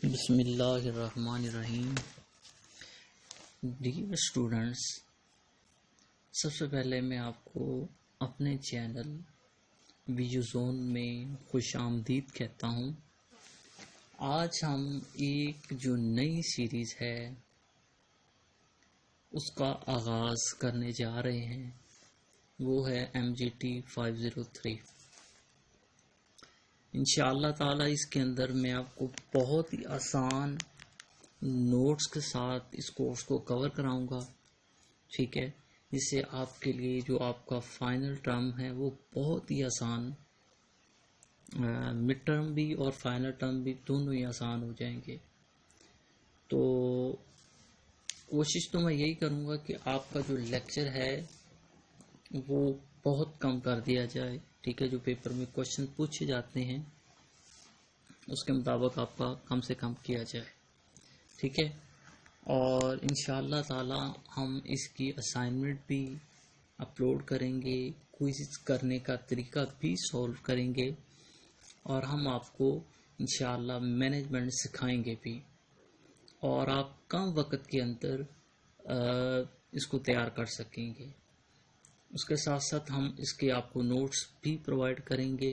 بسم اللہ الرحمن الرحیم. ڈیئر اسٹوڈنٹس، سب سے پہلے میں آپ کو اپنے چینل ویڈیو زون میں خوش آمدید کہتا ہوں. آج ہم ایک جو نئی سیریز ہے اس کا آغاز کرنے جا رہے ہیں، وہ ہے MGT 503. انشاءاللہ تعالی اس کے اندر میں آپ کو بہت ہی آسان نوٹس کے ساتھ اس کورس کو کور کراؤں گا. ٹھیک ہے، جس سے آپ کے لیے جو آپ کا فائنل ٹرم ہے وہ بہت ہی آسان، مڈ ٹرم بھی اور فائنل ٹرم بھی دونوں ہی آسان ہو جائیں گے. تو کوشش تو میں یہی کروں گا کہ آپ کا جو لیکچر ہے وہ بہت کم کر دیا جائے. ٹھیک ہے، جو پیپر میں کوشچن پوچھے جاتے ہیں اس کے مطابق آپ کا کم سے کم کیا جائے. ٹھیک ہے، اور انشاءاللہ تعالی ہم اس کی اسائنمنٹ بھی اپلوڈ کریں گے، کوئزز کرنے کا طریقہ بھی سولو کریں گے، اور ہم آپ کو انشاءاللہ مینجمنٹ سکھائیں گے بھی، اور آپ کم وقت کے اندر اس کو تیار کر سکیں گے. اس کے ساتھ ساتھ ہم اس کے آپ کو نوٹس بھی پرووائڈ کریں گے.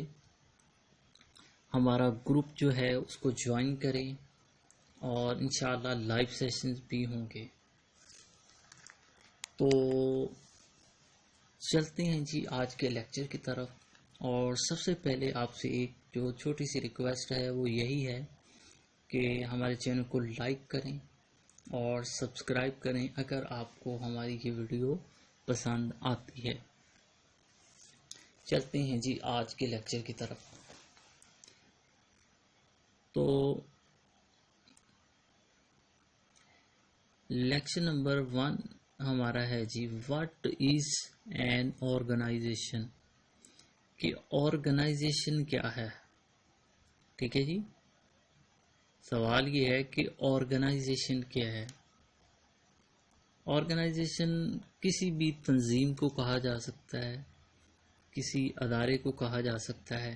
ہمارا گروپ جو ہے اس کو جوائن کریں، اور انشاءاللہ لائیو سیشنز بھی ہوں گے. تو چلتے ہیں جی آج کے لیکچر کی طرف. اور سب سے پہلے آپ سے ایک جو چھوٹی سی ریکویسٹ ہے وہ یہی ہے کہ ہمارے چینل کو لائک کریں اور سبسکرائب کریں اگر آپ کو ہماری یہ ویڈیو پسند آتی ہے. چلتے ہیں جی آج کے لیکچر کی طرف. تو لیکچر نمبر 1 ہمارا ہے جی واٹ از این آرگنائزیشن، کہ آرگنائزیشن کیا ہے. ٹھیک ہے جی، سوال یہ ہے کہ آرگنائزیشن کیا ہے. آرگنائزیشن کسی بھی تنظیم کو کہا جا سکتا ہے، کسی ادارے کو کہا جا سکتا ہے.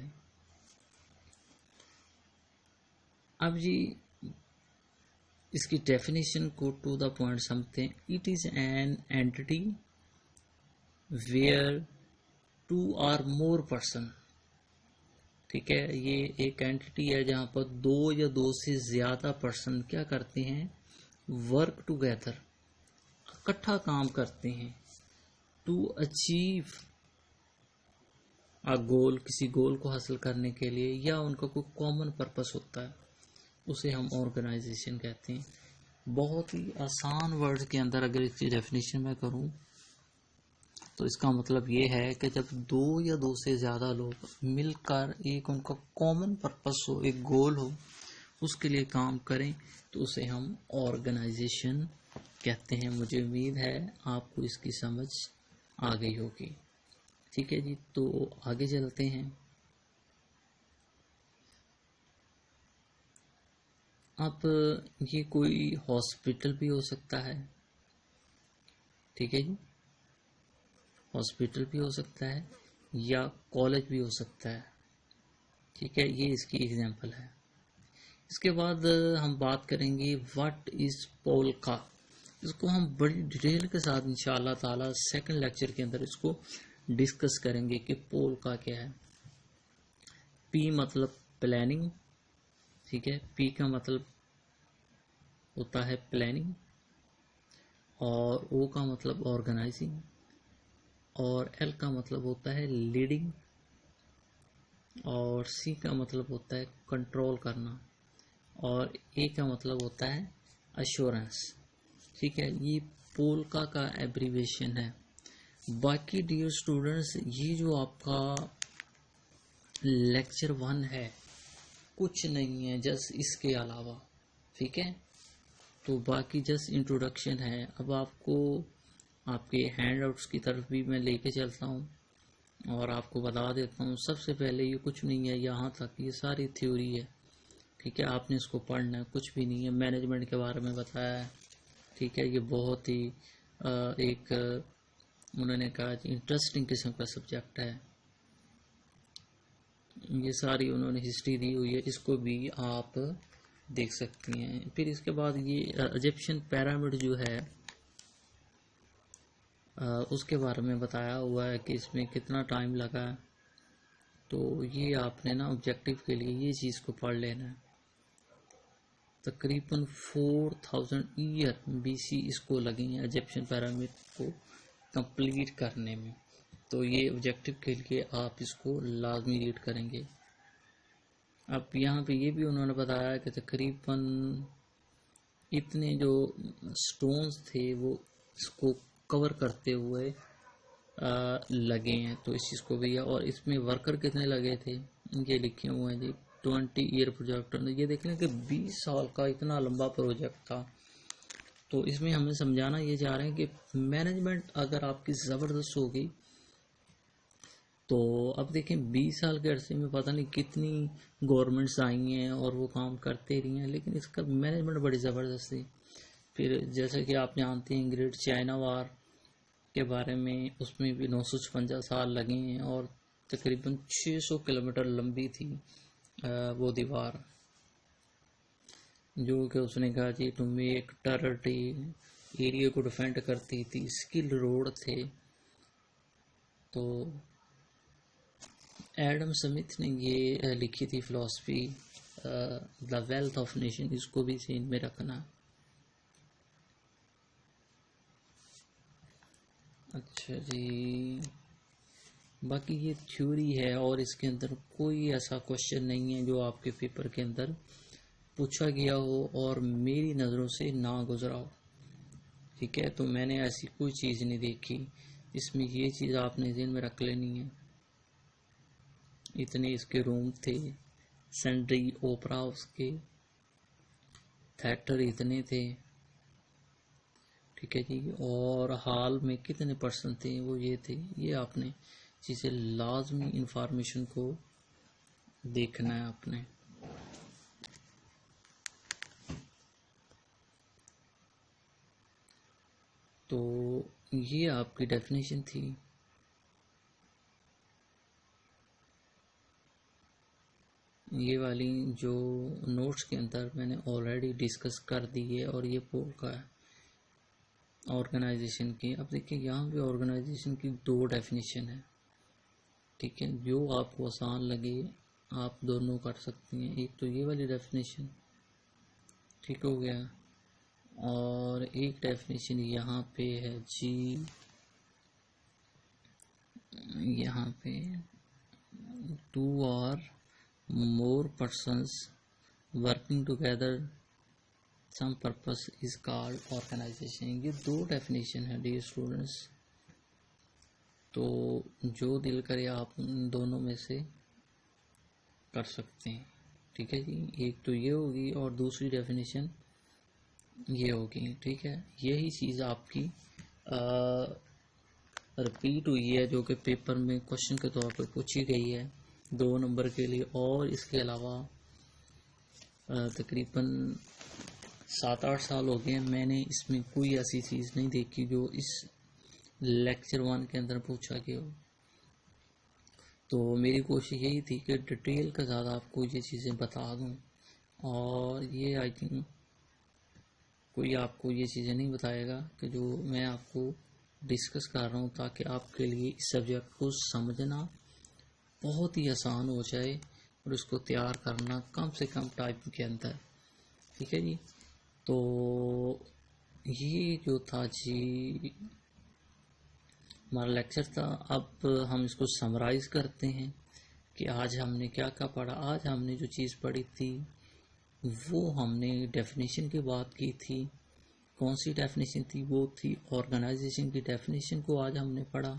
اب جی اس کی ڈیفینیشن کو ٹو دا پوائنٹ سمجھتے ہیں. It is an anti wear to or more person. ٹھیک ہے، یہ ایک اینٹی ہے جہاں پر دو یا دو سے زیادہ پرسن کیا کرتے ہیں، ورک ٹوگیدر، اکٹھا کام کرتے ہیں ٹو اچیو ا گول، کسی گول کو حاصل کرنے کے لیے، یا ان کا کوئی کامن پرپس ہوتا ہے، اسے ہم آرگنائزیشن کہتے ہیں. بہت ہی آسان ورڈ کے اندر اگر اس کی ڈیفینیشن میں کروں تو اس کا مطلب یہ ہے کہ جب دو یا دو سے زیادہ لوگ مل کر ایک ان کا کامن پرپس ہو، ایک گول ہو، اس کے لیے کام کریں تو اسے ہم آرگنائزیشن کہتے ہیں. مجھے امید ہے آپ کو اس کی سمجھ آ گئی ہوگی. ٹھیک ہے جی، تو آگے چلتے ہیں. اب یہ کوئی ہاسپٹل بھی ہو سکتا ہے. ٹھیک ہے جی، ہاسپٹل بھی ہو سکتا ہے یا کالج بھی ہو سکتا ہے. ٹھیک ہے، یہ اس کی ایگزامپل ہے. اس کے بعد ہم بات کریں گے واٹ از پولکا. اس کو ہم بڑی ڈیٹیل کے ساتھ انشاءاللہ تعالی سیکنڈ لیکچر کے اندر اس کو ڈسکس کریں گے کہ پولکا کیا ہے. پی مطلب پلاننگ. ٹھیک ہے، پی کا مطلب ہوتا ہے پلاننگ، اور او کا مطلب آرگنائزنگ، اور ایل کا مطلب ہوتا ہے لیڈنگ، اور سی کا مطلب ہوتا ہے کنٹرول کرنا، اور اے کا مطلب ہوتا ہے ایشورنس. ٹھیک ہے، یہ پولکا کا ایبریویشن ہے. باقی ڈیئر اسٹوڈنٹس، یہ جو آپ کا لیکچر 1 ہے کچھ نہیں ہے جس اس کے علاوہ. ٹھیک ہے، تو باقی جس انٹروڈکشن ہے. اب آپ کو آپ کے ہینڈ آؤٹس کی طرف بھی میں لے کے چلتا ہوں اور آپ کو بتا دیتا ہوں. سب سے پہلے یہ کچھ نہیں ہے، یہاں تک یہ ساری تھیوری ہے. ٹھیک ہے، آپ نے اس کو پڑھنا ہے، کچھ بھی نہیں ہے. مینجمنٹ کے بارے میں بتایا ہے. ٹھیک ہے، یہ بہت ہی ایک انہوں نے کہا انٹرسٹنگ قسم کا سبجیکٹ ہے. یہ ساری انہوں نے ہسٹری دی ہوئی ہے، اس کو بھی آپ دیکھ سکتی ہیں. پھر اس کے بعد یہ ایجپشن پیرامڈ جو ہے اس کے بارے میں بتایا ہوا ہے کہ اس میں کتنا ٹائم لگا ہے. تو یہ آپ نے نا آبجیکٹو کے لیے یہ چیز کو پڑھ لینا ہے. تقریباً 4000 ایئر BC اس کو لگیں ہیں ایجپشن پیرامڈ کو کمپلیٹ کرنے میں. تو یہ آبجیکٹو کے لیے آپ اس کو لازمی ریڈ کریں گے. اب یہاں پہ یہ بھی انہوں نے بتایا کہ تقریباً اتنے جو سٹونز تھے وہ اس کو کور کرتے ہوئے لگے ہیں. تو اس چیز کو بھی ہے. اور اس میں ورکر کتنے لگے تھے یہ لکھے ہوئے ہیں جی 20 ایئر پروجیکٹ. یہ دیکھ لیں کہ 20 سال کا اتنا لمبا پروجیکٹ تھا. تو اس میں ہمیں سمجھانا یہ چاہ رہے ہیں کہ مینجمنٹ اگر آپ کی زبردست ہوگی تو اب دیکھیں 20 سال کے عرصے میں پتہ نہیں کتنی گورنمنٹس آئی ہیں اور وہ کام کرتے رہی ہیں، لیکن اس کا مینجمنٹ بڑی زبردست تھی. پھر جیسے کہ آپ جانتے ہیں گریٹ چائنا وار کے بارے میں، اس میں بھی 956 سال لگے ہیں اور تقریباً 600 کلومیٹر لمبی تھی وہ دیوار، جو کہ اس نے کہا جی تم ایک ٹیرٹری ایریا کو ڈیفینڈ کرتی تھی. اسکل روڈ تھے. تو ایڈم سمتھ نے یہ لکھی تھی philosophy the wealth of nation. اس کو بھی ذہن میں رکھنا. اچھا جی، باقی یہ تھیوری ہے اور اس کے اندر کوئی ایسا کوشچن نہیں ہے جو آپ کے پیپر کے اندر پوچھا گیا ہو اور میری نظروں سے نہ گزرا ہو. ٹھیک ہے، تو میں نے ایسی کوئی چیز نہیں دیکھی. اس میں یہ چیز آپ نے ذہن میں رکھ لینی ہے. اتنے اس کے روم تھے، سینٹری اوپرا اس کے تھیٹر اتنے تھے. ٹھیک ہے جی، اور ہال میں کتنے پرسن تھے وہ یہ تھے. یہ آپ نے چیزیں لازمی انفارمیشن کو دیکھنا ہے آپ نے. تو یہ آپ کی ڈیفینیشن تھی. یہ والی جو نوٹس کے اندر میں نے آلریڈی ڈسکس کر دی ہے اور یہ پول کا ہے آرگنائزیشن کی. اب دیکھیں یہاں پہ آرگنائزیشن کی 2 ڈیفینیشن ہے. ٹھیک ہے، جو آپ کو آسان لگے آپ دونوں کر سکتی ہیں. ایک تو یہ والی ڈیفینیشن، ٹھیک ہو گیا، اور ایک ڈیفینیشن یہاں پہ ہے جی، یہاں پہ 2 or more persons working together some purpose is called organization. یہ 2 ڈیفینیشن ہے ڈیئر اسٹوڈنٹس. تو جو دل کرے آپ ان دونوں میں سے کر سکتے ہیں. ٹھیک ہے جی، ایک تو یہ ہوگی اور دوسری ڈیفینیشن یہ ہوگی. ٹھیک ہے، یہی چیز آپ کی رپیٹ ہوئی ہے جو کہ پیپر میں کوشچن کے طور پہ پوچھی گئی ہے 2 نمبر کے لیے. اور اس کے علاوہ تقریباً 7-8 سال ہو گئے میں نے اس میں کوئی ایسی چیز نہیں دیکھی جو اس لیکچر 1 کے اندر پوچھا گیا ہو. تو میری کوشش یہی تھی کہ ڈیٹیل کا زیادہ آپ کو یہ چیزیں بتا دوں، اور یہ آئی تھنک کوئی آپ کو یہ چیزیں نہیں بتائے گا کہ جو میں آپ کو ڈسکس کر رہا ہوں، تاکہ آپ کے لیے اس سبجیکٹ کو سمجھنا بہت ہی آسان ہو جائے اور اس کو تیار کرنا کم سے کم ٹائم کے اندر. ٹھیک ہے جی، تو یہ جو تھا جی ہمارا لیکچر تھا. اب ہم اس کو سمرائز کرتے ہیں کہ آج ہم نے کیا کیا پڑھا. آج ہم نے جو چیز پڑھی تھی وہ ہم نے ڈیفینیشن کی بات کی تھی. کون سی ڈیفینیشن تھی؟ وہ تھی آرگنائزیشن کی ڈیفینیشن کو آج ہم نے پڑھا،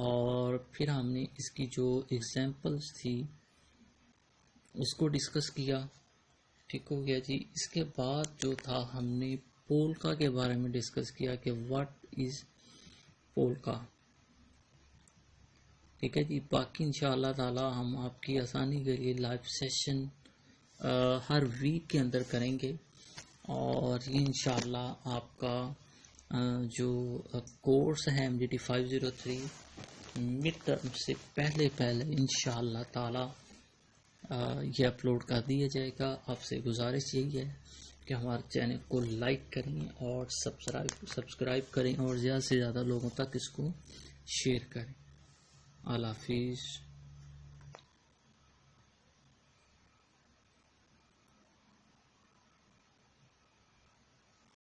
اور پھر ہم نے اس کی جو ایگزامپلس تھی اس کو ڈسکس کیا. ٹھیک ہو گیا جی. اس کے بعد جو تھا ہم نے پولکا کے بارے میں ڈسکس کیا کہ واٹ از پولکا. ٹھیک ہے جی. باقی انشاءاللہ تعالی ہم آپ کی آسانی کے لیے لائیو سیشن ہر ویک کے اندر کریں گے، اور یہ انشاءاللہ آپ کا جو کورس ہے MDT 503 مڈ ٹرم سے پہلے انشاءاللہ تعالی یہ اپلوڈ کر دیا جائے گا. آپ سے گزارش یہی ہے کہ ہمارے چینل کو لائک کریں اور سبسکرائب کریں اور زیادہ سے زیادہ لوگوں تک اس کو شیئر کریں. اللہ حافظ.